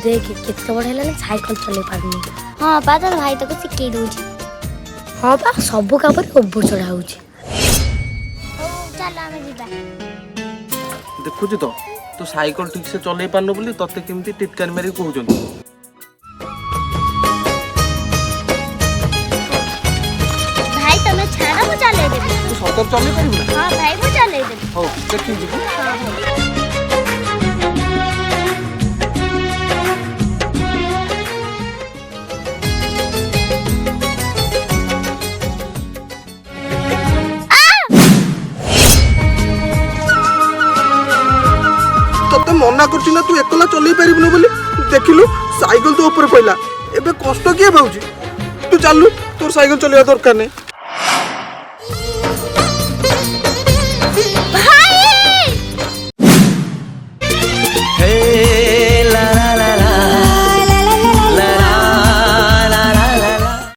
देख केते बड़ हेलानी साइकिल चले पारनी। हाँ बा तो भाई तो शिखई दूची। हाँ बा सब काम ओभर चढ़ा होउची। चल आमे जिबा। देखुछ तो तू साइकिल ठीक से चलै पारनो बोली तते केमती टिटकार मारी कहउछन। भाई तमे छाड़ा मु चले देबे। तू सतर चलै पारिबु ना? हां भाई मु चले देबे। हो देखि जिबु। हां भाई। तते मना करछि ना तू एकला चलै पारिबु बोली देखिलु साइकिल तो ऊपर पइला एबे कष्ट किए पाउछि तू चालू तोर साइकिल चलेवा दरकार नहीं।